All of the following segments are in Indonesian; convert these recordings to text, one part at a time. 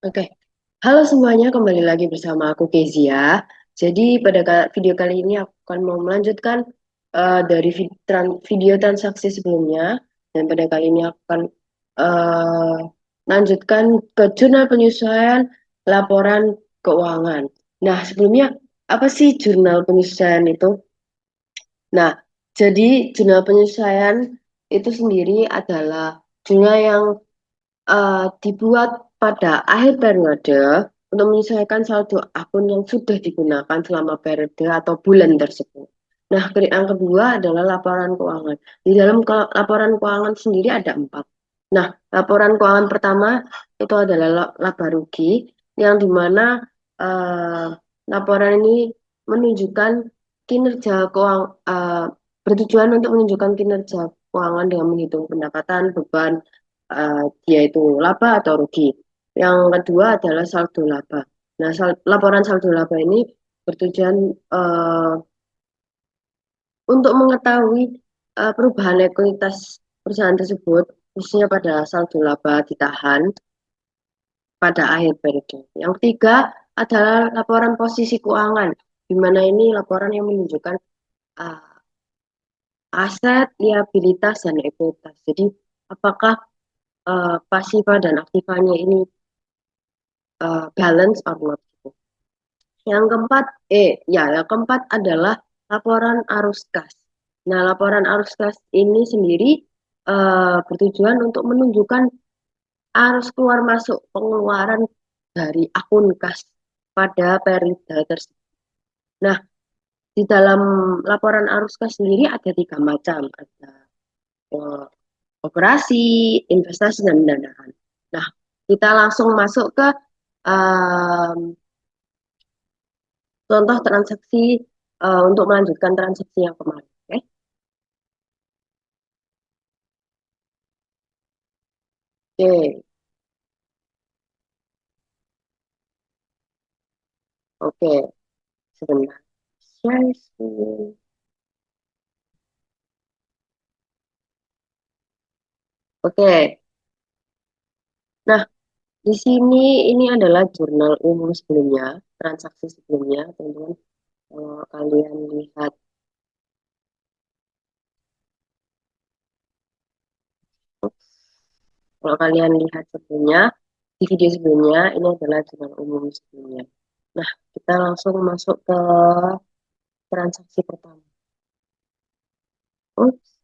Oke, halo semuanya, kembali lagi bersama aku Kezia. Jadi pada video kali ini aku akan mau melanjutkan dari video transaksi sebelumnya, dan pada kali ini aku akan uh, lanjutkan ke jurnal penyesuaian laporan keuangan. Nah, sebelumnya apa sih jurnal penyesuaian itu? Nah, jadi jurnal penyesuaian itu sendiri adalah jurnal yang dibuat pada akhir periode untuk menyesuaikan saldo akun yang sudah digunakan selama periode atau bulan tersebut. Nah, yang kedua adalah laporan keuangan. Di dalam laporan keuangan sendiri ada empat. Nah, laporan keuangan pertama itu adalah laba rugi, yang dimana eh, laporan ini menunjukkan kinerja keuangan, bertujuan untuk menunjukkan kinerja keuangan dengan menghitung pendapatan, beban, dia itu laba atau rugi. Yang kedua adalah saldo laba. Nah, laporan saldo laba ini bertujuan uh, untuk mengetahui perubahan likuiditas perusahaan tersebut, khususnya pada saldo laba ditahan pada akhir periode. Yang ketiga adalah laporan posisi keuangan, di mana ini laporan yang menunjukkan uh, aset, liabilitas, dan ekuitas. Jadi, apakah pasifa dan aktifanya ini balance or not gitu. Yang keempat adalah laporan arus kas. Nah, laporan arus kas ini sendiri bertujuan untuk menunjukkan arus keluar masuk pengeluaran dari akun kas pada periode tersebut. Nah, di dalam laporan arus kas sendiri ada tiga macam, ada eh, operasi, investasi, dan pendanaan. Nah, kita langsung masuk ke um, contoh transaksi untuk melanjutkan transaksi yang kemarin. Oke, oke, oke. Sebentar. Share screen. Oke. Nah, di sini ini adalah jurnal umum sebelumnya, transaksi sebelumnya, teman-teman. Kalau kalian lihat, kalau kalian lihat sebelumnya, di video sebelumnya, ini adalah jurnal umum sebelumnya. Nah, kita langsung masuk ke transaksi pertama. Ups,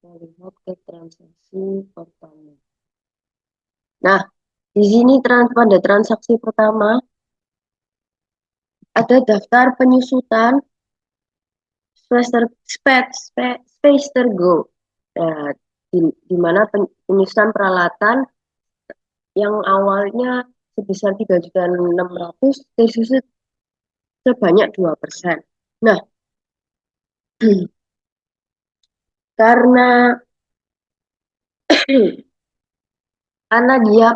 kita lihat ke transaksi pertama. Nah, di sini pada transaksi pertama ada daftar penyusutan Spester Go. Nah, di mana penyusutan peralatan yang awalnya sebesar 3.600.000 tersusun sebanyak 2%. Nah, karena karena dia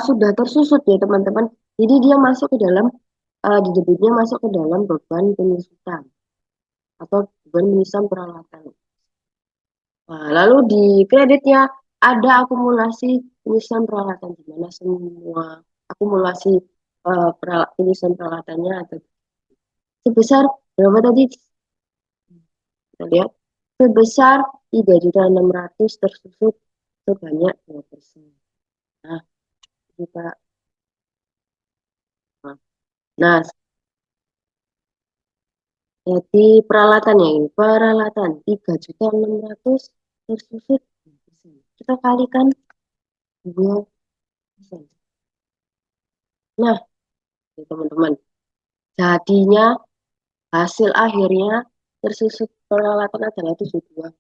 sudah tersusut ya teman-teman. Jadi dia masuk ke dalam di debitnya masuk ke dalam beban penyusutan atau beban penyusutan peralatan. Nah, lalu di kreditnya ada akumulasi penyusutan peralatan di mana semua akumulasi penyusutan peralatannya ada sebesar berapa tadi? Kita lihat sebesar 3.600.000 tersusun sebanyak 2%. Nah, kita nah, jadi peralatannya ini peralatan 3.600.000 tersusun 2%. Kita kalikan 2%. Nah, ini teman-teman, jadinya hasil akhirnya tersusun peralatan adalah 72.000.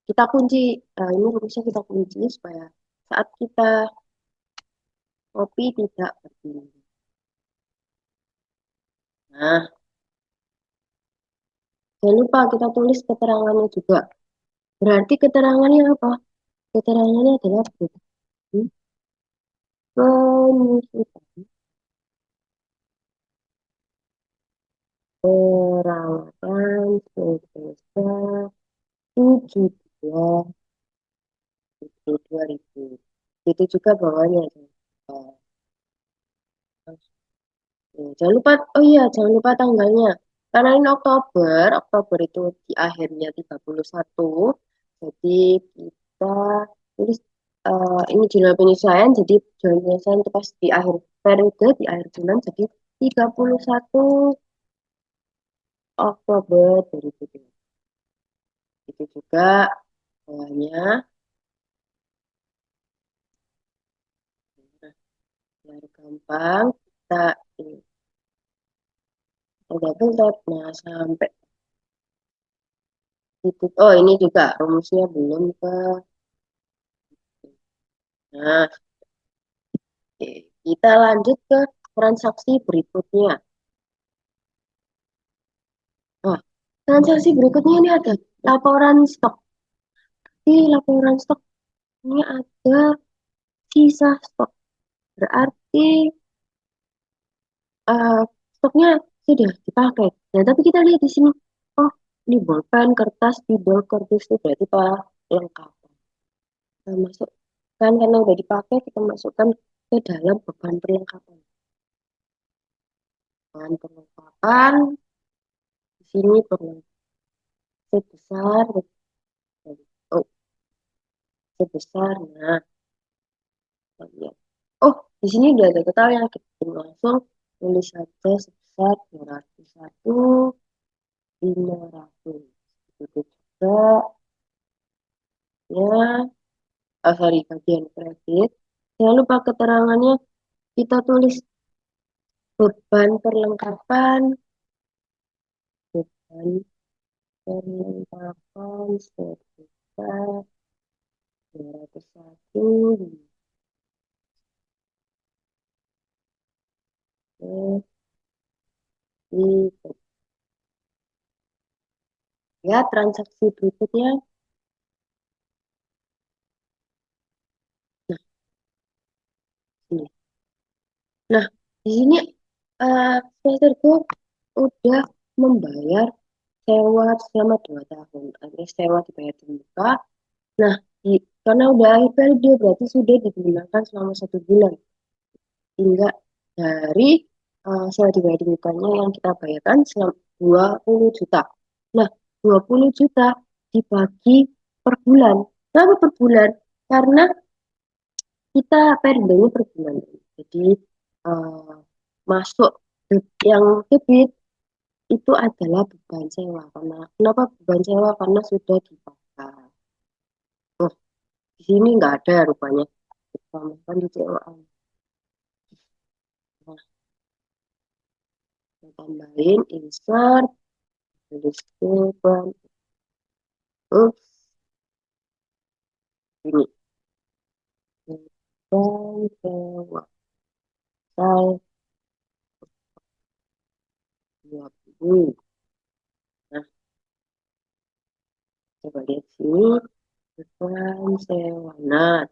Kita kunci, ini rumusnya kita kunci supaya saat kita copy tidak berdiri. Nah, jangan lupa kita tulis keterangannya juga. Berarti keterangannya apa? Keterangannya adalah bukti penyusutan peralatan sebesar 72.000. Itu juga bawahnya. Jangan lupa, oh iya, jangan lupa tanggalnya. Karena ini Oktober, Oktober itu di akhirnya 31. Jadi kita tulis ini jurnal penyesuaian, jadi jurnal penyesuaian itu pas di akhir periode, di akhir bulan, jadi 31 Oktober 2020. Itu juga bawahnya, nah, biar gampang, kita ini, udah bentar, nah sampai titik, oh ini juga rumusnya belum ke, nah oke, kita lanjut ke transaksi berikutnya. Nah, transaksi berikutnya ini ada laporan stok. Di laporan stok ini ada sisa stok. Berarti eh, stoknya sudah dipakai. Nah, tapi kita lihat di sini. Oh, ini bolpen, kertas, spidol, kardus itu berarti lengkap. Kita masukkan karena udah dipakai, kita masukkan ke dalam beban perlengkapan. Beban perlengkapan di sini perlu sebesar, oh, sebesar. Nah, ya. Oh, di sini udah ada total yang kita langsung tulis saja sebesar 201.500. Itu juga ya, sorry, bagian kredit. Jangan lupa keterangannya kita tulis beban perlengkapan, beban perlengkapan sebesar 201. Di ya transaksi berikutnya. Nah, ini. Nah, di sini spesialku udah membayar sewa selama 2 tahun. Alias sewa dibayar di muka. Nah, karena udah akhir periode berarti sudah digunakan selama 1 bulan. Hingga dari sewa dibayar di mukanya yang kita bayarkan selama 20 juta. Nah, 20 juta dibagi per bulan. Kenapa per bulan? Karena kita periodenya per bulan. Jadi eh, masuk yang debit itu adalah beban sewa. Karena kenapa beban sewa? Karena sudah dipakai. Oh, di sini nggak ada rupanya. Ditambahkan di COA. Nah, kita tambahin insert, tulis beban, ups, ini beban sewa. Saya 20. Nah, coba lihat sini. Beban sewa. Nah.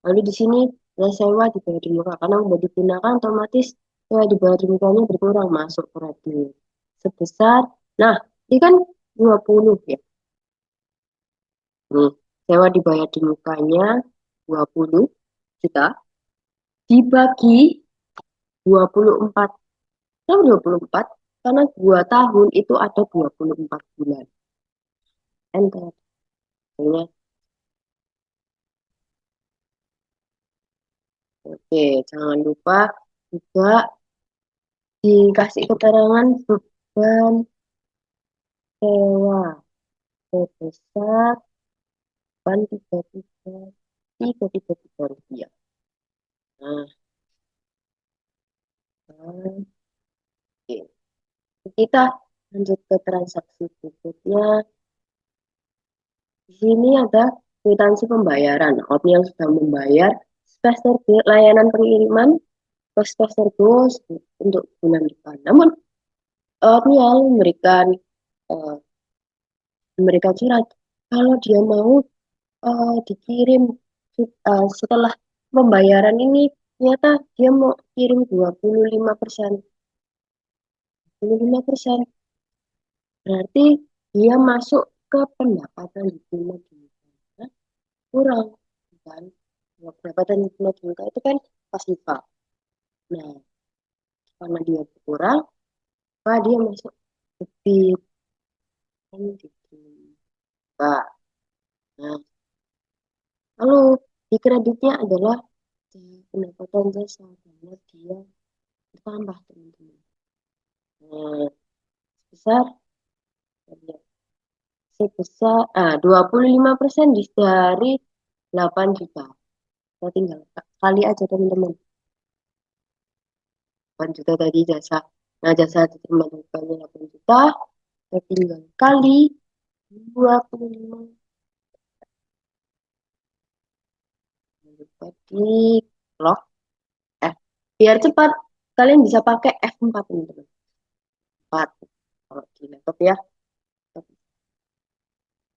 Lalu di sini nilai sewa dibayar di muka karena udah digunakan otomatis sewa dibayar di mukanya berkurang masuk kredit sebesar. Nah, ini kan 20 ya. Nih, sewa dibayar di mukanya 20 juta dibagi 24. Kenapa 24? Karena 2 tahun itu ada 24 bulan. Enter. Oke, jangan lupa juga dikasih keterangan beban sewa sebesar 833 rupiah. Nah, oke. Kita lanjut ke transaksi berikutnya. Di sini ada kwitansi pembayaran. Outnya yang sudah membayar Spacer layanan pengiriman ke Spacer untuk bulan depan. Namun, outnya eh, memberikan surat kalau dia mau dikirim setelah pembayaran ini ternyata dia mau kirim 25%. 25% berarti dia masuk ke pendapatan di bulan kurang kan pendapatan 5 juta itu kan pasifal. Nah, karena dia berkurang, maka dia masuk debit kan gitu. Nah, nah, lalu di kreditnya adalah pendapatan jasa karena dia bertambah teman-teman. Nah, sebesar sebesar 25% dari 8 juta. Kita tinggal kali aja teman-teman. 8 juta tadi jasa. Nah, jasa diterima bukannya 8 juta, kita tinggal kali 25. Jangan lupa di lock F. Biar cepat, kalian bisa pakai F4 teman-teman. 4. Kalau di laptop ya.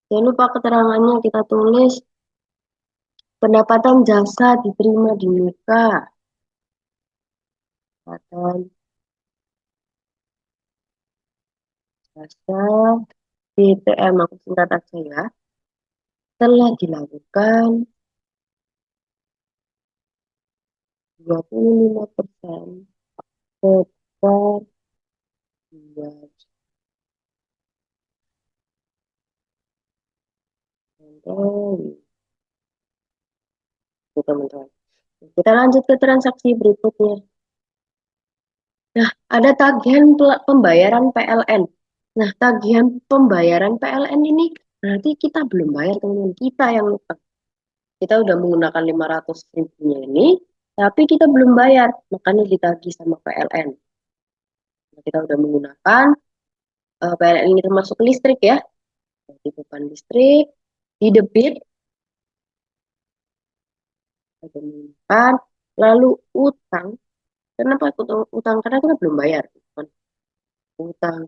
Jangan lupa keterangannya kita tulis pendapatan jasa diterima di muka. Pendapatan jasa BTM, aku singkat aja ya. Telah dilakukan 25% sebesar 2 juta. Teman-teman. Kita lanjut ke transaksi berikutnya. Nah, ada tagihan pembayaran PLN. Nah, tagihan pembayaran PLN ini berarti kita belum bayar teman-teman. Kita yang utang. Kita udah menggunakan 500 ribunya ini, tapi kita belum bayar. Makanya ditagih sama PLN. Nah, kita udah menggunakan PLN ini termasuk listrik ya. Jadi beban listrik, di debit, kita menggunakan. Lalu utang. Kenapa utang? Utang karena kita belum bayar. Utang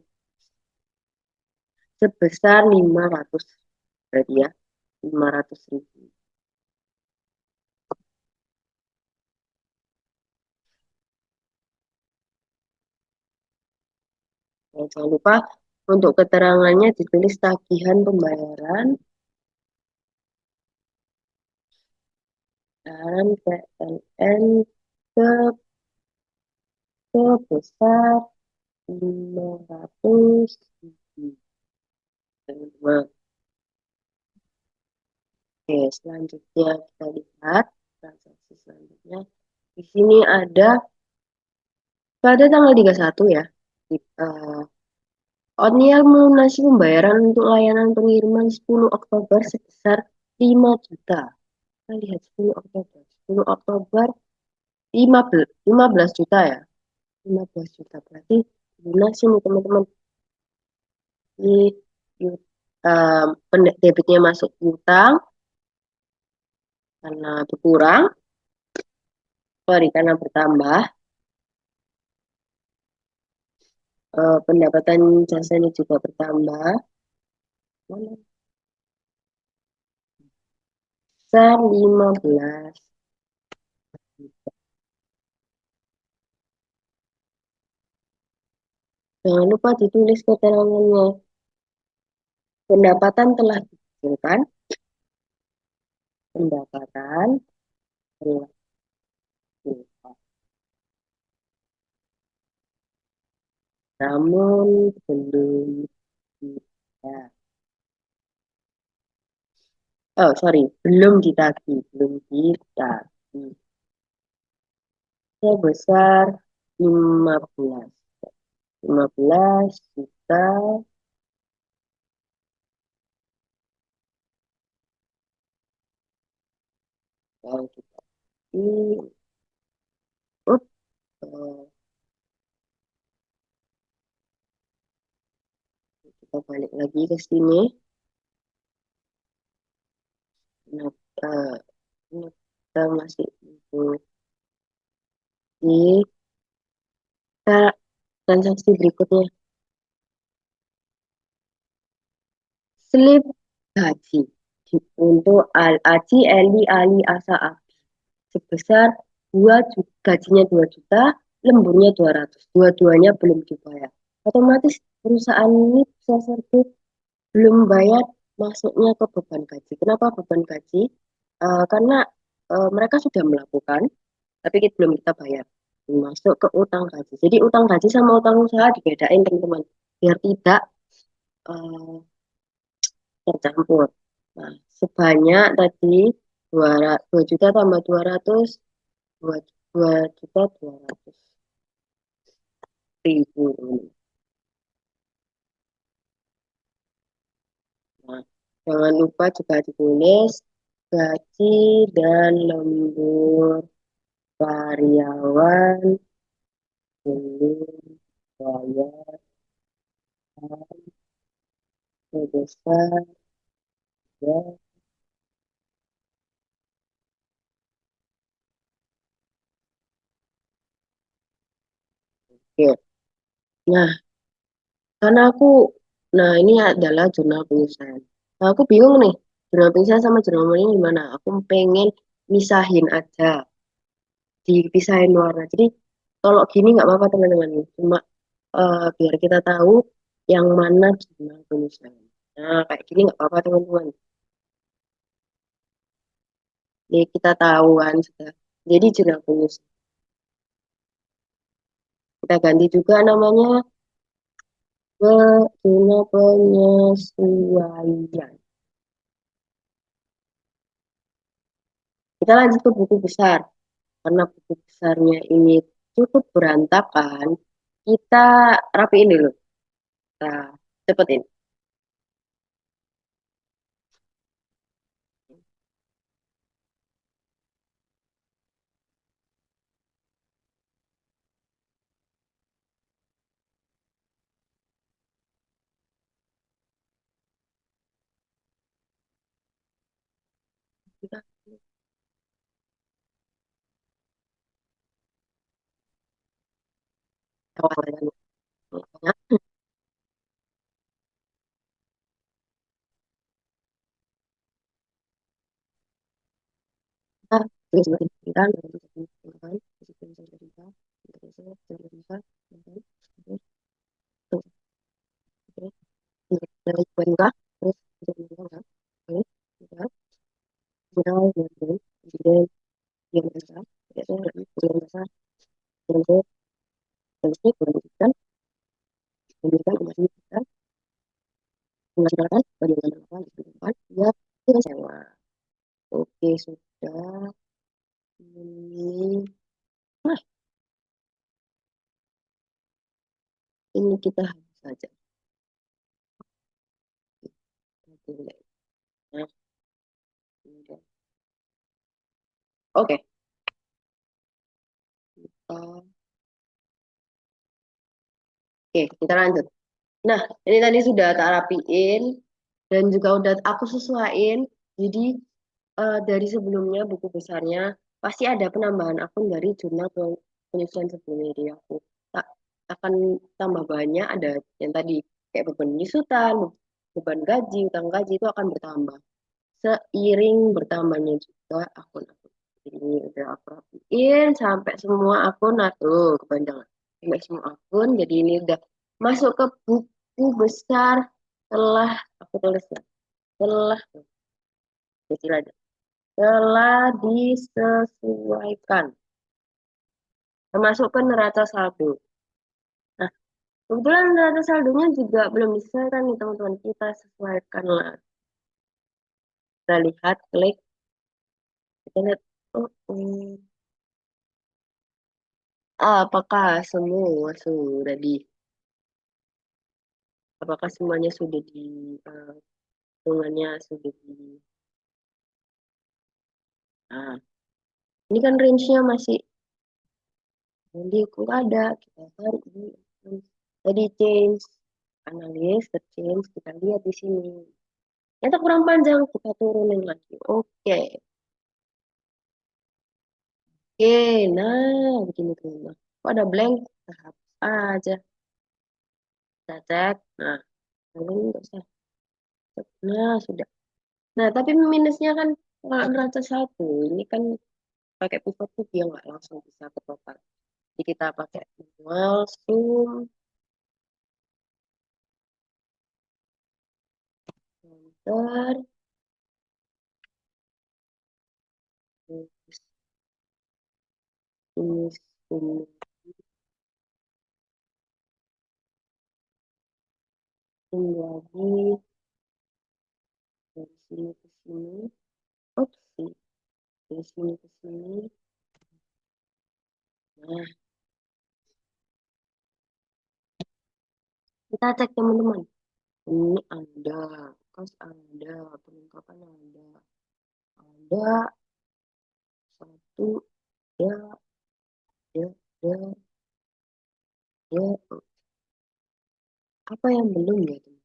sebesar 500 berarti ya 500 ribu. Nah, jangan lupa untuk keterangannya ditulis tagihan pembayaran dan PLN se- sebesar 500 ribu. Teman-teman. Oke, selanjutnya kita lihat transaksi selanjutnya. Di sini ada pada tanggal 31 ya. eh, Otniel melunasi pembayaran untuk layanan pengiriman 10 Oktober sebesar 5 juta. Kita lihat 10 Oktober. 10 Oktober 15 juta ya. 15 juta berarti lunas ini teman-teman. Ini debitnya masuk utang karena berkurang, sorry karena bertambah. Pendapatan jasanya juga bertambah. Mana? Besar 15. Jangan lupa ditulis keterangannya. Pendapatan telah dihasilkan. Pendapatan telah dihasilkan. Namun belum bisa. Oh, sorry, belum ditagih, belum ditagih. Sebesar 15. 15 juta yang kita up, eh, kita balik lagi ke sini. Nah, eh, ini kita masih di transaksi berikutnya. Slip gaji untuk Aci, Eli, Ali, Asa, Abi sebesar 2 juta, gajinya 2 juta, lemburnya 200. Dua-duanya belum dibayar. Otomatis perusahaan ini bisa serba belum bayar masuknya ke beban gaji. Kenapa beban gaji? Karena mereka sudah melakukan, tapi kita belum kita bayar. Masuk ke utang gaji. Jadi utang gaji sama utang usaha dibedain teman-teman, biar tidak eh, tercampur. Nah, sebanyak tadi 2 juta tambah 200, 2 juta 200 ribu. Nah, jangan lupa juga ditulis gaji dan lembur karyawan belum bayar sebesar ya. Oke. Nah, karena aku, nah ini adalah jurnal penyesuaian. Nah, aku bingung nih, jurnal penyesuaian sama jurnal ini gimana? Aku pengen misahin aja, dipisahin warna. Jadi kalau gini nggak apa-apa teman-teman. Cuma biar kita tahu yang mana jurnal penyesuaian. Nah, kayak gini nggak apa-apa teman-teman. Jadi kita tahu kan sudah. Jadi jurnal penyesuaian. Kita ganti juga namanya ke jurnal penyesuaian. Kita lanjut ke buku besar. Karena buku besarnya ini cukup berantakan, kita rapiin dulu. Nah, cepetin. Kita awalnya kita tulis kita Oke, sudah. Ini, nah, ini kita hapus saja. Nah, udah. Oke, kita lanjut. Nah, ini tadi sudah tak rapiin dan juga udah aku sesuaiin. Jadi dari sebelumnya buku besarnya pasti ada penambahan akun dari jurnal penyusunan sebelumnya. Jadi aku tak akan tambah banyak, ada yang tadi kayak beban nyusutan, beban gaji, utang gaji itu akan bertambah seiring bertambahnya juga akun-akun. Jadi ini udah aku rapiin sampai semua akun, tuh kepanjangan sampai semua akun. Jadi ini udah masuk ke buku besar telah aku tulis ya, telah kecil aja, telah disesuaikan termasuk ke neraca saldo. Nah, kebetulan neraca saldonya juga belum disesuaikan nih teman-teman, kita sesuaikan lah. Kita lihat, klik, kita lihat. Oh, apakah semua sudah apakah semuanya sudah eh, hitungannya sudah nah, ini kan range-nya masih, nanti kok ada, kita tarik di tadi change, analis, change, kita lihat di sini. Ternyata kurang panjang, kita turunin lagi. Oke, oke, nah begini tuh. Nah, kok ada blank? Kita hapus aja, kita cek. Nah, ini nggak usah. Nah, sudah. Nah, tapi minusnya kan kalau neraca satu, ini kan pakai pivot tuh dia nggak langsung bisa ke total. Jadi kita pakai manual zoom, enter, Terus ini lagi dari sini ke sini. Opsi dari sini ke sini. Nah, kita cek teman-teman. Ini ada, kos ada, perlengkapan ada, ada satu, ya, ya, ya, ya. Apa yang belum ya teman?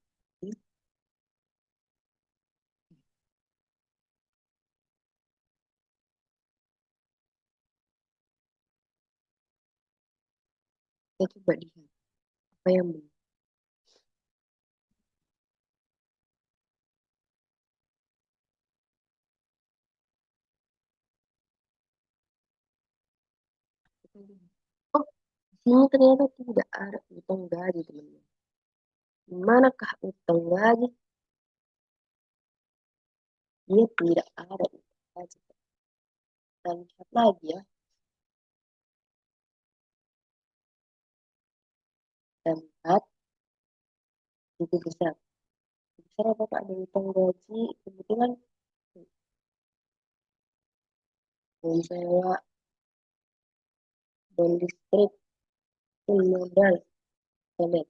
Kita coba lihat apa yang belum. Kita lihat. Oh, di sini ternyata tidak ada utang gaji teman-teman. Di manakah utang gaji? Dia tidak ada utang gaji. Kita lihat lagi ya. Kita lihat itu besar. Besar apakah ada utang gaji? Kebetulan belum sewa, dan listrik, pun modal. Kita lihat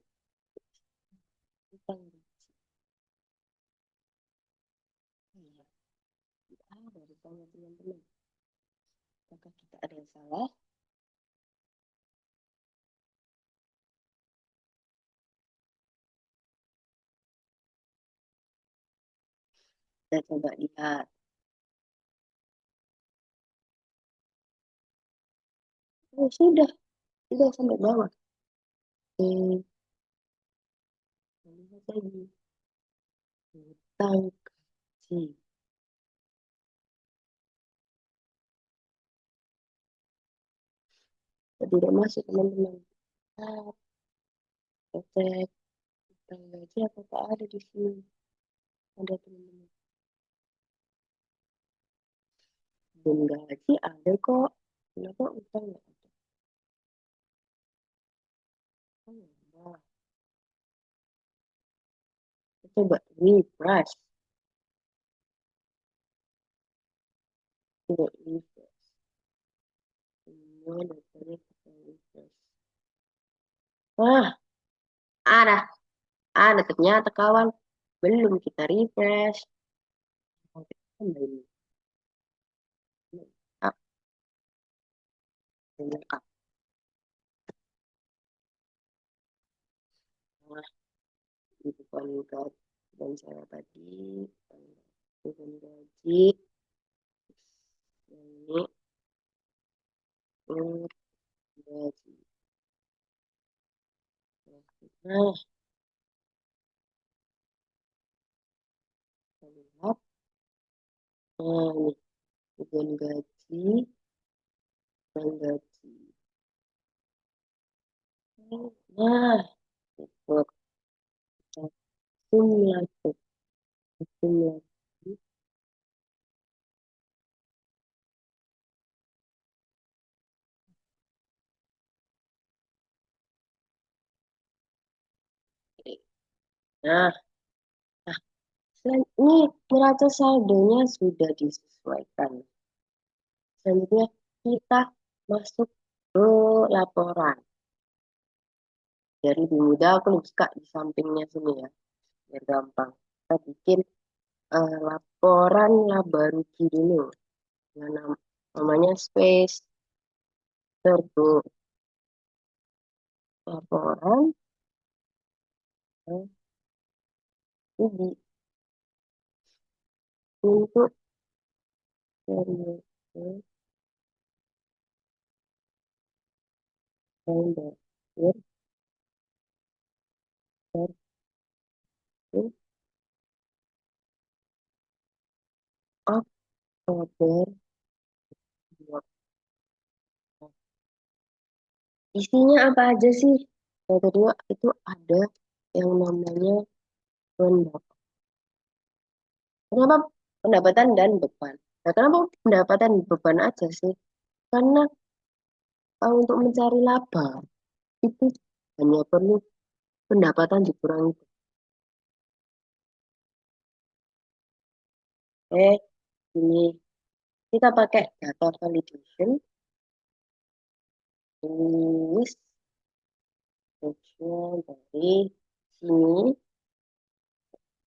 utang gaji. Iya, tidak ada utangnya teman-teman. Apakah kita ada yang salah? Kita coba lihat. Oh, sudah sampai bawah. Oke, lihat lagi. Utang gaji. Tidak masuk teman-teman. Nah, kita cek utang gaji apakah ada di sini? Ada teman-teman. Belum gaji ada kok. Kenapa utang nggak ada? Oh, ya. Kita coba refresh. Coba refresh. Semua datanya kita refresh. Wah, ada. Ada ternyata kawan. Belum kita refresh. Oh, kita kembali. Ah, lengkap. Nah, itu kan dan saya tadi. Bukan gaji. Ini gaji. Nah, kita lihat. Nah, ini tujuan gaji dan gaji. Nah, ikut akumulatif. Akumulatif. Nah, nah, selain ini neraca saldonya sudah disesuaikan. Selanjutnya kita masuk ke laporan. Jadi di mudah aku buka di sampingnya sini ya, biar gampang. Kita bikin laporan laba rugi dulu. Yang namanya space turbo laporan rugi untuk periode November versus Oktober 20. Isinya apa aja sih? Yang kedua itu ada yang namanya bahan bakar. Kenapa? pendapatan dan beban. Nah, kenapa pendapatan beban aja sih? Karena untuk mencari laba itu hanya perlu pendapatan dikurangi. Ini kita pakai data validation, list dari sini,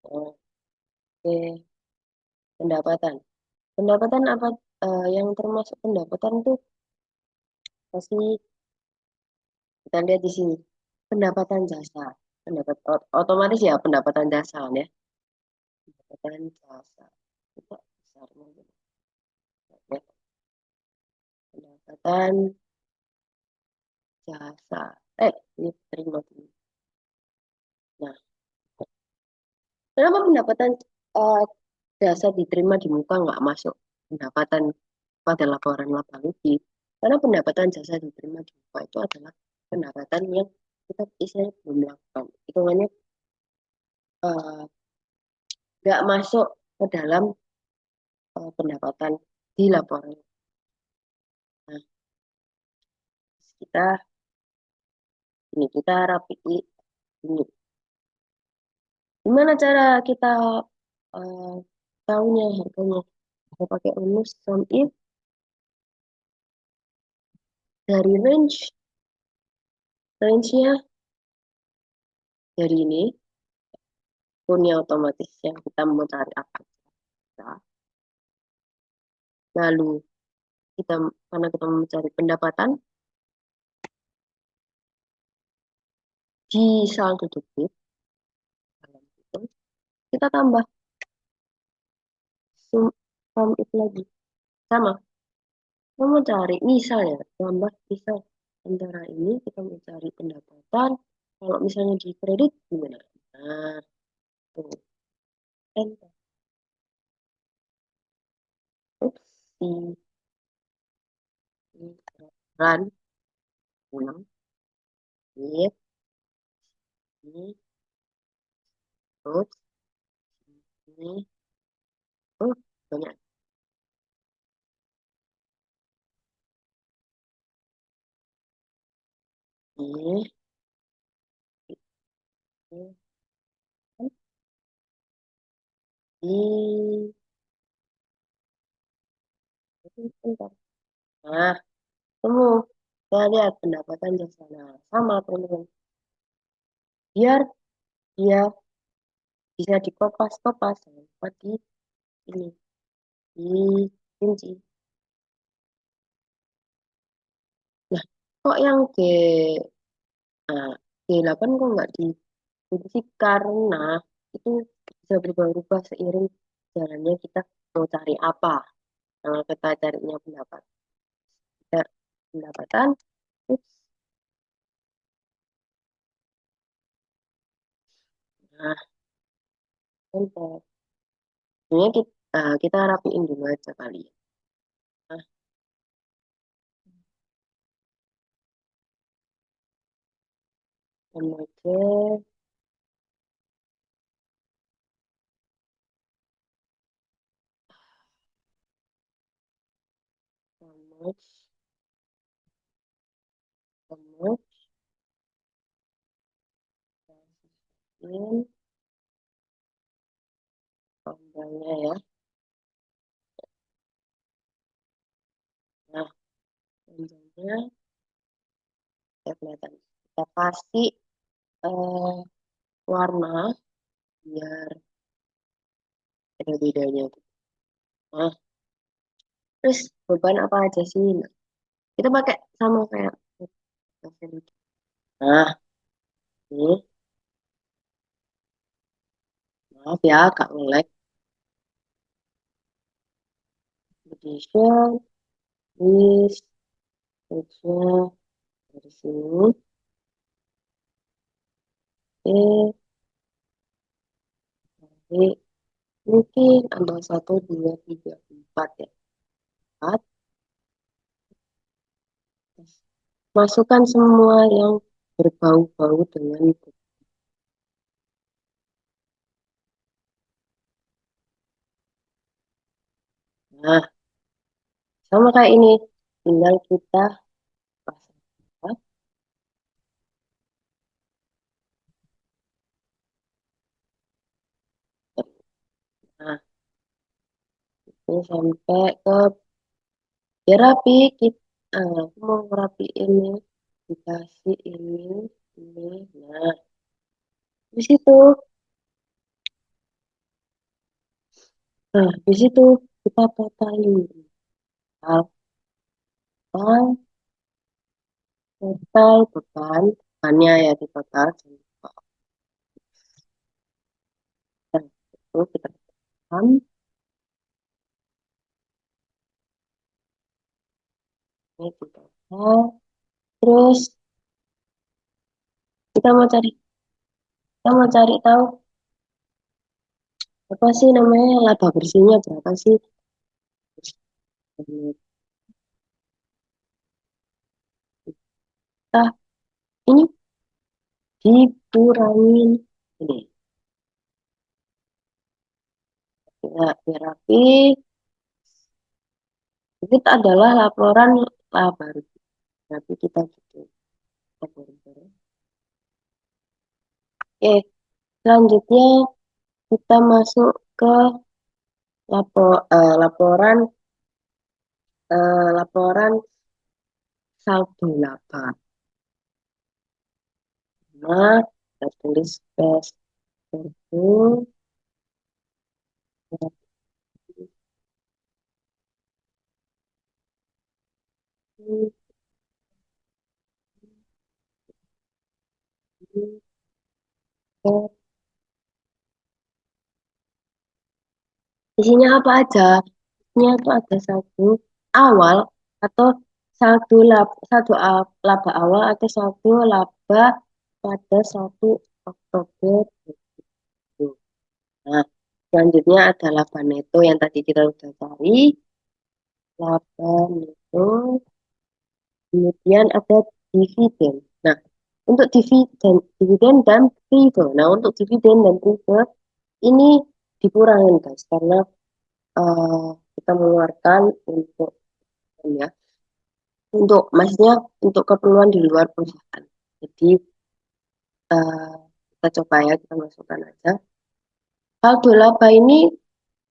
oke, pendapatan. Pendapatan apa yang termasuk pendapatan tuh pasti kita lihat di sini. Pendapatan jasa. Otomatis ya pendapatan jasa kan ya. Pendapatan jasa. Kita besarnya gitu. Ya, pendapatan jasa. Ini terima dulu. Nah, kenapa pendapatan eh, jasa diterima di muka nggak masuk pendapatan pada laporan laba rugi? Karena pendapatan jasa diterima di muka itu adalah pendapatan yang kita istilahnya belum melakukan. Hitungannya eh, nggak masuk ke dalam pendapatan di laporan. Nah, kita kita rapiin ini. Gimana cara kita eh, tahunya harganya? Kita pakai rumus sum if dari range-nya dari ini punya otomatis yang kita mau cari apa. Nah, lalu kita karena kita mau mencari pendapatan di saldo debit dalam itu, kita tambah sum if lagi sama. Kita mau cari misalnya tambah misal antara ini kita mau cari pendapatan kalau misalnya di kredit gimana? Nah, tuh enter. Oopsie. Run ulang ini ini terus ini oh banyak ini ini ini bentar. Nah, temu kita lihat pendapatan jasa nah, sama teman-teman biar dia bisa dikopas-kopas jangan lupa di ini di kunci. Nah, kok yang nah, G8 kok nggak dikunci karena itu bisa berubah-ubah seiring jalannya kita mau cari apa. Kalau kita carinya kita pendapatan, ups, nah, bentar. Sebenarnya kita rapiin dulu aja kali ya. Nah, sama aja, sama, sama, masukin tombolnya ya. Nah, tombolnya ya kelihatan. Kita kasih eh, warna biar ada bedanya. Nah, terus beban apa aja sih? Nah, kita pakai sama kayak nah, ini maaf ya, Kak nge-lag. Edition, list, teksnya dari sini. Oke, jadi mungkin ada satu, dua, tiga, empat ya. Empat. Masukkan semua yang berbau-bau dengan Nah, sama kayak ini. Tinggal kita pasang. Nah, ini sampai ke biar rapi. Aku mau ngerapiin ini. Dikasih ini. Nah, di situ. Nah, di situ kita totalin. Total, total, total beban. Bebannya ya di total. Dan itu kita tekan. Ini di total. Terus kita mau cari, kita mau cari tahu apa sih namanya laba bersihnya berapa sih? Kita ini dikurangin ini. Ya, biar rapi. Itu adalah laporan laba bersih. Tapi kita gitu. Oke, selanjutnya kita masuk ke laporan saldo laba. Nah, kita tulis best itu isinya apa aja? Isinya itu ada saldo awal atau laba awal atau saldo laba pada 1 Oktober 2020. Nah, selanjutnya ada laba neto yang tadi kita udah cari. Laba neto, kemudian ada dividen. Nah, untuk dividen dan prefer. Nah, untuk dividen dan prefer ini dikurangin guys karena eh, kita mengeluarkan ya untuk maksudnya untuk keperluan di luar perusahaan. Jadi eh, kita coba ya kita masukkan aja. Saldo laba ini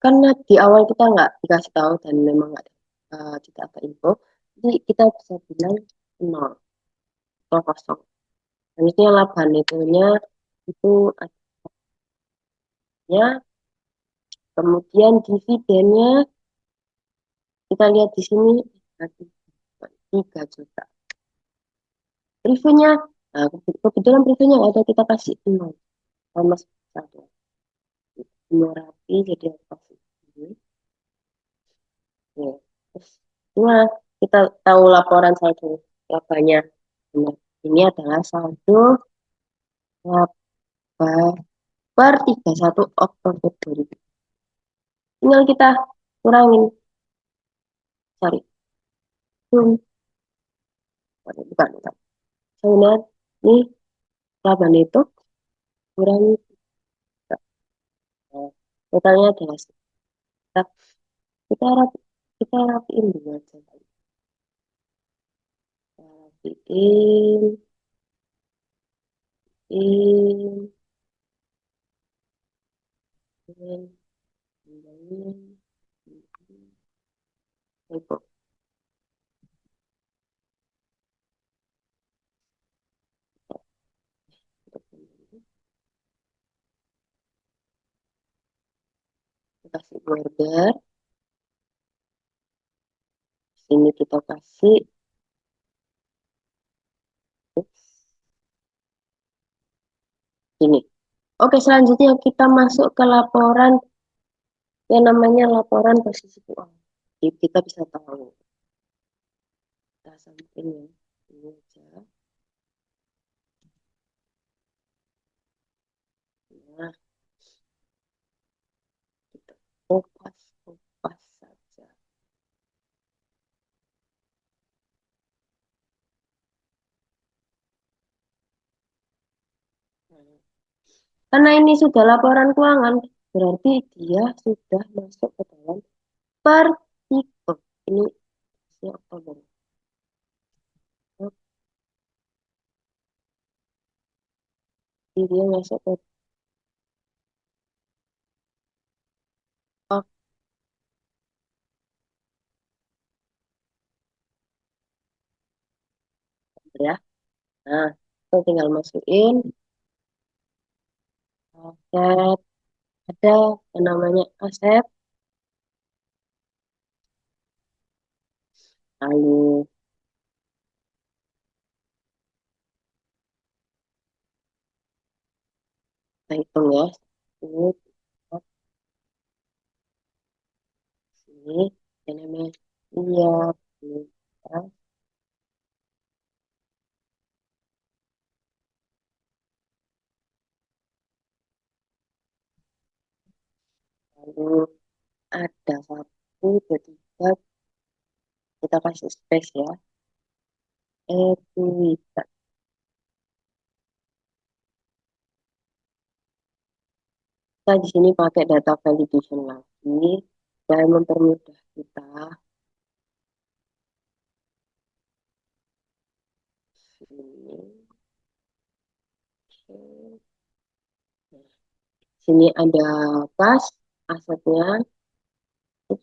karena di awal kita nggak dikasih tahu dan memang nggak tidak ada info, jadi kita bisa bilang nol atau kosong. Harusnya laba netonya itu adanya, kemudian dividennya kita lihat di sini ada 3 juta. Reviewnya, nah, kebetulan reviewnya nggak ada kita kasih nol sama satu. Semua rapi jadi aku kasih ini. Ya. Terus cuma kita tahu laporan saldo labanya. Nah, ini adalah saldo laba per 31 Oktober 2000. Tinggal kita kurangin, sorry, hmm, bukan. Saya lihat ini laban itu kurangi eh, totalnya adalah sekitar kita rapi, kita rapiin dulu aja. Kita rapiin, in, in, in, itu kita kasih border, sini kita kasih ini. Oke, selanjutnya kita masuk ke laporan yang namanya laporan posisi keuangan. Jadi kita bisa tahu kita samping ya, ini aja. Nah, kita kupas saja. Nah, karena ini sudah laporan keuangan, berarti dia sudah masuk ke dalam per ini Oktober. Oh, dia masuk ke Oktober ya. Nah, kita tinggal masukin aset, ada yang namanya aset, lalu kita hitung ya. Ini, sini, yang namanya iya, ini, ya. Lalu ada satu, dua, tiga, kita kasih space ya. Ekuitas. Kita di sini pakai data validation lagi dan mempermudah kita ini. Oke. Nah, sini ada pas asetnya. Terus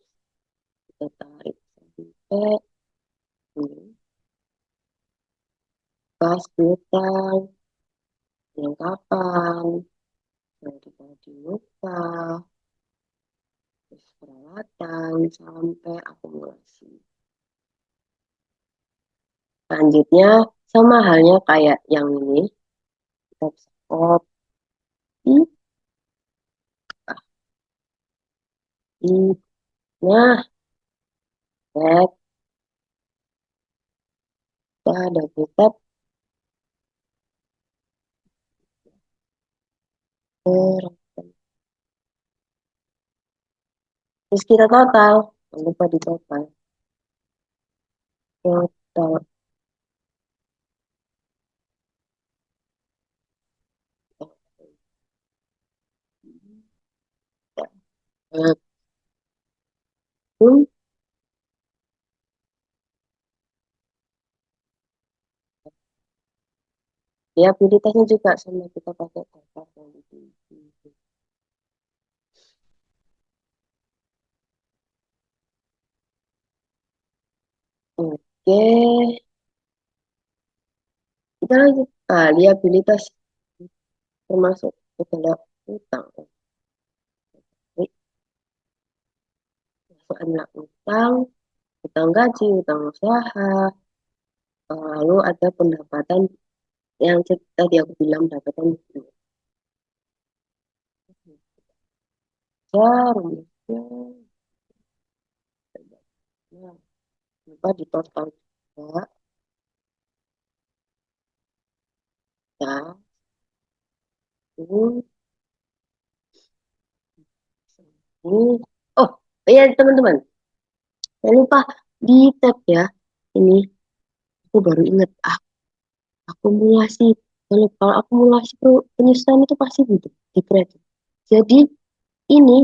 kita tarik sampai ini. Pas piutang, yang kapan, yang kita di muka, terus perawatan sampai akumulasi. Selanjutnya sama halnya kayak yang ini, kita bisa copy, paste. Nah, set, kita double tap, ter- terus kita total, jangan lupa di total, total. Nah, pun liabilitasnya juga sama kita pakai data validity. Oke, kita lanjut. Ah, liabilitas termasuk segala utang. Oke, masuk adalah utang, utang gaji, utang usaha, lalu ada pendapatan yang tadi aku bilang pendapatan besar, ya, lupa di total juga, ya, ini, ini. Oh, iya teman-teman, saya lupa di tab ya, ini aku baru ingat, akumulasi. Kalau akumulasi penyusutan itu pasti butuh di kredit. Jadi ini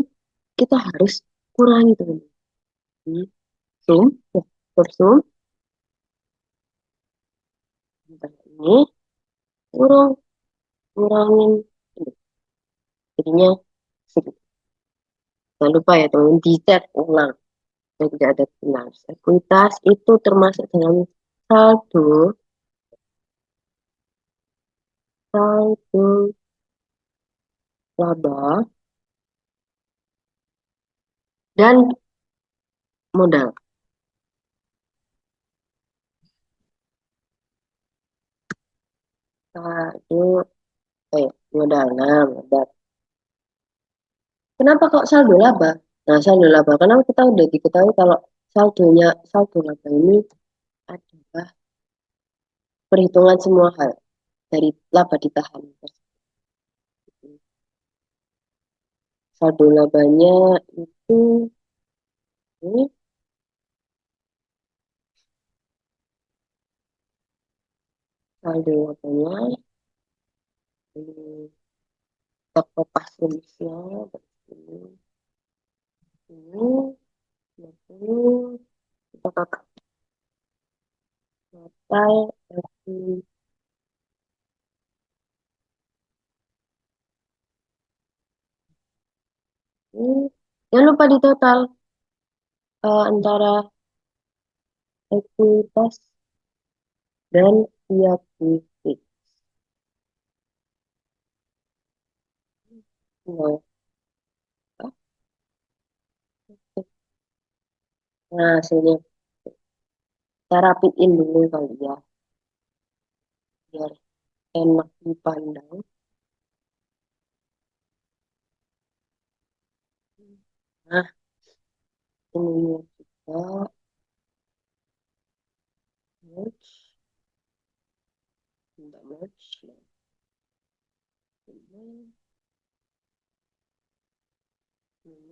kita harus kurangi teman-teman. Ini zoom, ya, zoom, bentar ini kurang kurangin ini. Jadinya sedikit. Jangan lupa ya teman-teman, dicek ulang. Dan tidak ada benar. Ekuitas itu termasuk dalam saldo, saldo laba dan modal. Saldo, modal. Nah, modal. Kenapa kok saldo laba? Nah, saldo laba karena kita udah diketahui kalau saldo laba ini adalah perhitungan semua hal dari laba ditahan. Saldo labanya itu ini saldo labanya ini kita kopas rumusnya ini 20, 20, Kakak total aku jangan lupa di total antara ekuitas dan diaktifik. Nah, nah, sini kita rapiin dulu kali ya, biar enak dipandang. Nah, ini juga merge, tidak merge,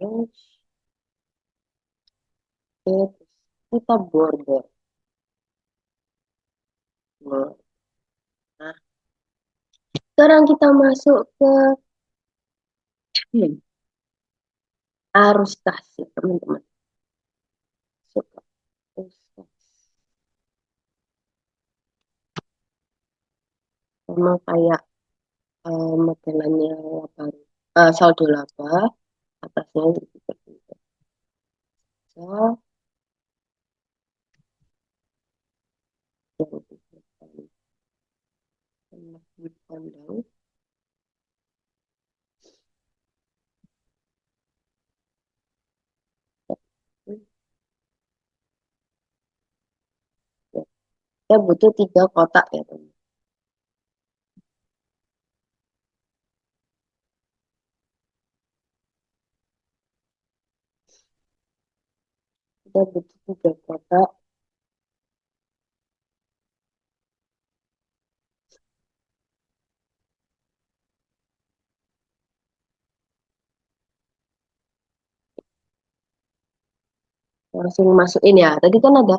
merge, terus kita border. Nah, sekarang kita masuk ke hmm, arus tas ya teman-teman. Masuk ke arus tas. Sama kayak modelannya laba, saldo laba, atasnya itu seperti itu. So, yang dipandang, ya, kita butuh 3 kotak ya teman. Kita butuh 3 kotak. Langsung masukin ya. Tadi kan ada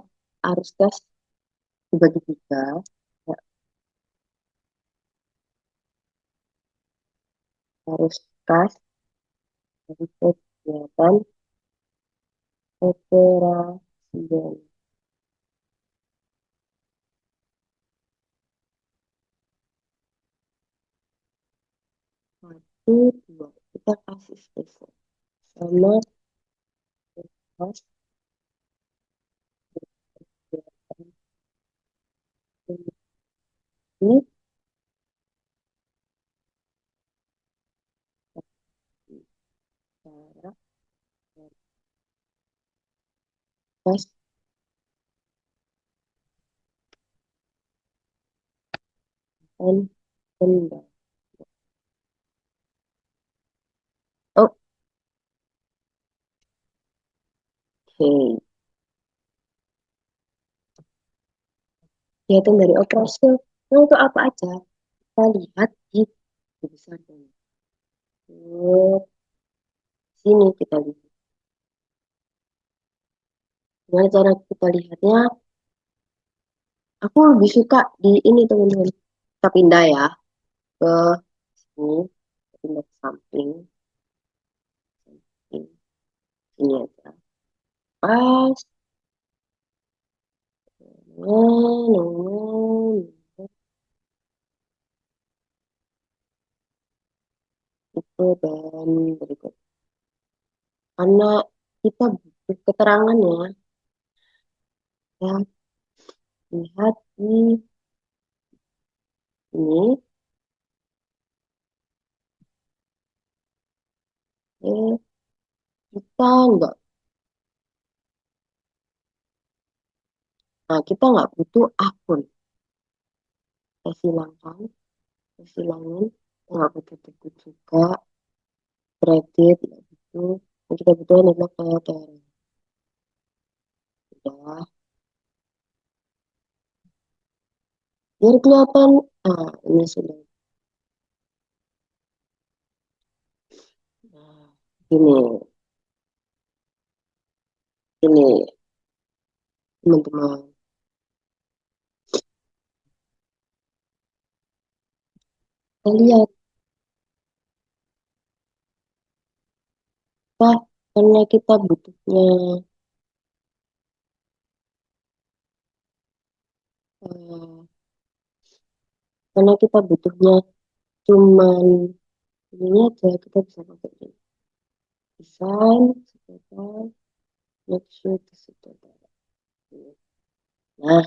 arus gas dibagi 3. Ya, arus gas dari kegiatan operasian. 1, 2. Kita kasih space sama gas kegiatan ini cara gas dan kendali. Oke, kegiatan dari operasi itu apa aja? Kita lihat di tulisan ini. Sini kita lihat. Gimana cara kita lihatnya? Aku lebih suka di ini teman-teman. Kita pindah ya ke sini, kita pindah ke samping, samping. Sini aja. Pas. Itu dan berikut. Karena kita butuh keterangannya, ya lihat di ini. Eh, kita nggak, nah kita nggak butuh akun. Kita silangkan, kita silangin. Kita nggak butuh buku juga, kredit, nggak butuh. Yang kita butuhin adalah KTR. Udah, biar kelihatan. Ah, ini sudah. Nah, ini, ini teman-teman. Kita lihat, Pak, karena kita butuhnya karena kita butuhnya cuman ini aja, kita bisa pakai ini. Desain, sekitar, make sure to sekitar. Nah,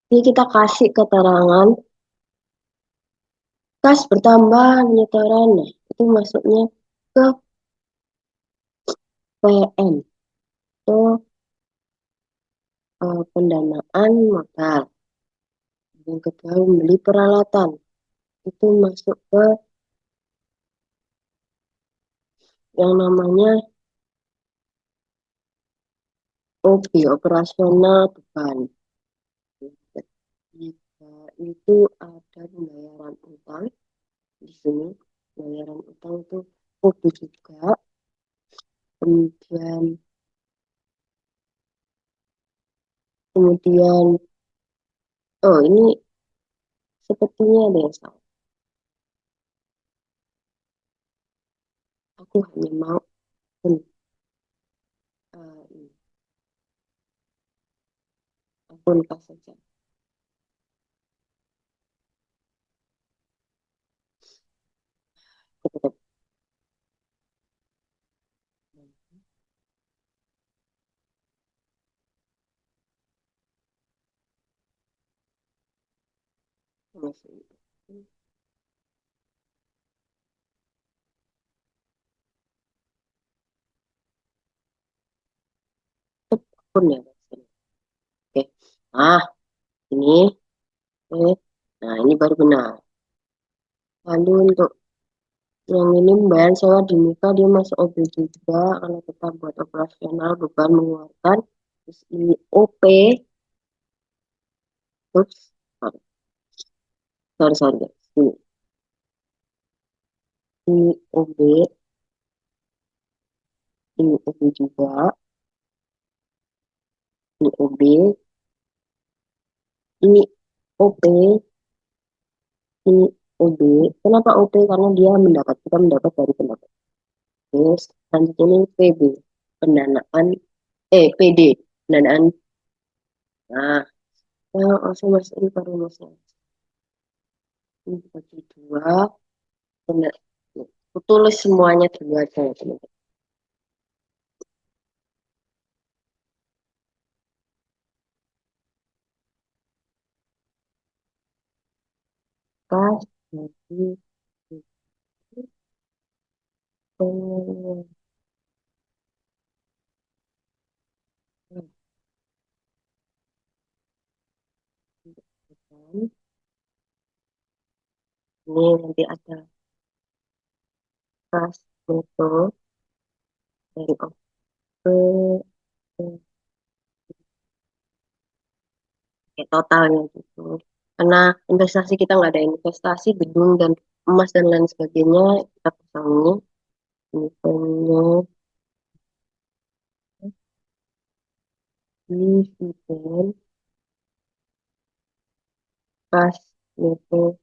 ini kita kasih keterangan kas bertambah penyetoran. Nah, itu masuknya ke PN, itu pendanaan modal. Yang kedua, membeli peralatan, itu masuk ke yang namanya OB, operasional beban. Ketiga, itu ada pembayaran utang. Di sini pembayaran utang itu OB juga. Kemudian kemudian oh ini sepertinya ada yang salah. Aku hanya mau ini, akun kas saja. Tetap masuk. Tetap akun ya. Oke. Ah, ini. Oke. Nah, ini baru benar. Lalu untuk yang ini pembayaran sewa di muka dia masuk OB juga karena kita buat operasional beban mengeluarkan. Terus ini OP, terus sorry, sorry, guys. Ini OB, ini OB juga, ini OB, ini OP, ini OB. Kenapa OP? Karena dia mendapat, kita mendapat dari pendapat. Terus selanjutnya ini PB, pendanaan, PD, pendanaan. Nah, yang langsung masuk ini baru masuk. Ini bagi dua, benar. Aku tulis semuanya dulu aja ya, teman-teman. Kas, bagi, pengeluaran. Ini nanti ada kas foto dari OP, kayak totalnya gitu. Karena investasi kita nggak ada investasi gedung dan emas dan lain sebagainya, kita pasangnya ini punya dividen kas itu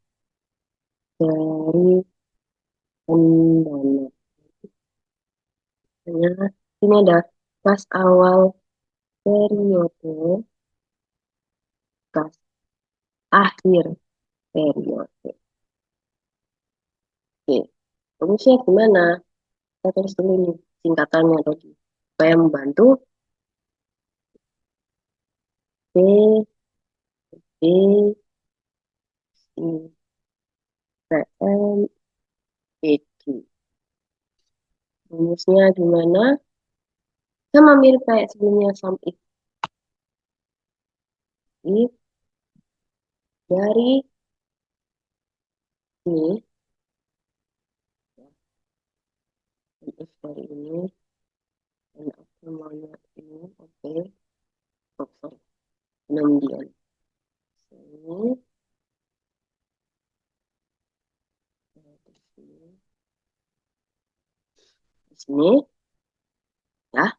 dari pendanaan. Ini ada kas awal periode, kas akhir periode. Oke, rumusnya gimana? Kita tulis dulu nih singkatannya tadi. Supaya membantu B, B, I, P, M, E, D. Rumusnya gimana? Sama mirip kayak sebelumnya sum if dari ini, if dari ini, dan aku maunya ini, oke, oh, sorry, 6 dia. Sini, di sini, di sini, ya,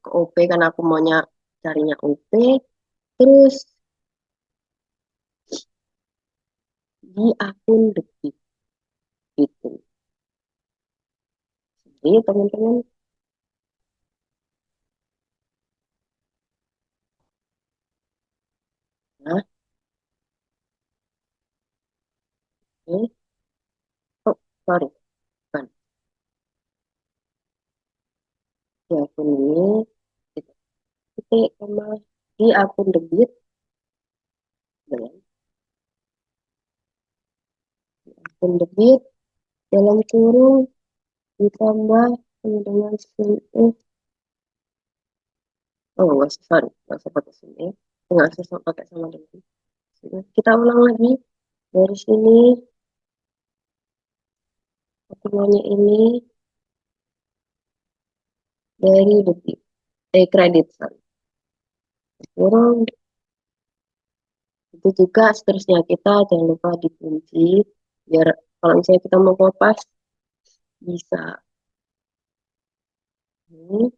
ke OP kan aku maunya carinya OP, terus di akun detik itu. Jadi teman-teman, sorry, bukan. Di akun ini, kita ketik sama di akun debit, dengan akun debit, dalam kurung, ditambah dengan spin if, oh, nggak usah, sorry, nggak usah pakai sini, nggak usah pakai sama dengan. Kita ulang lagi, dari sini, pertemuannya ini, dari debit, kredit, sorry. Kurung, itu juga seterusnya kita jangan lupa dikunci, biar kalau misalnya kita mau kopas, bisa. Ini,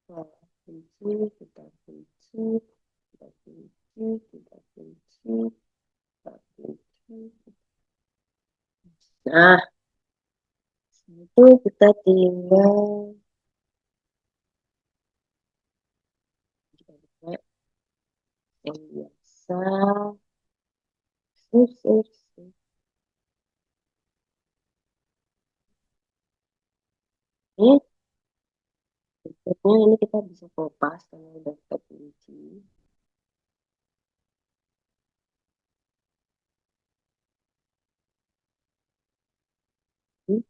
kita kunci, kita kunci, kita kunci, kita kunci, kita kunci. Nah, itu kita tinggal kita buka yang biasa. Sip, sip, sip. Ini berikutnya ini kita bisa kopas kalau udah kita kunci. Hmm,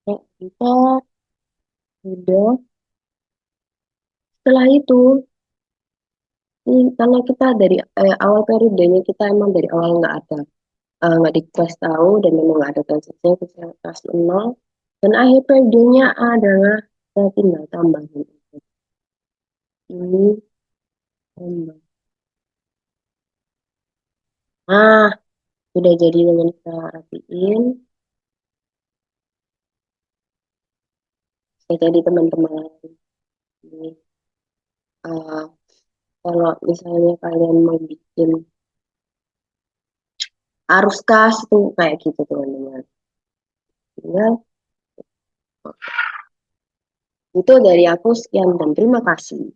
ya, kita udah setelah itu ini, karena kita dari awal periodenya kita emang dari awal nggak ada nggak dikasih tahu dan memang nggak ada transaksinya kita kasih nol dan akhir periodenya adalah kita tinggal tambahin ini tambah. Nah, sudah jadi dengan kita rapiin. Saya jadi teman-teman ini eh, kalau misalnya kalian mau bikin arus kas tuh kayak gitu teman-teman. Tinggal itu dari aku sekian dan terima kasih.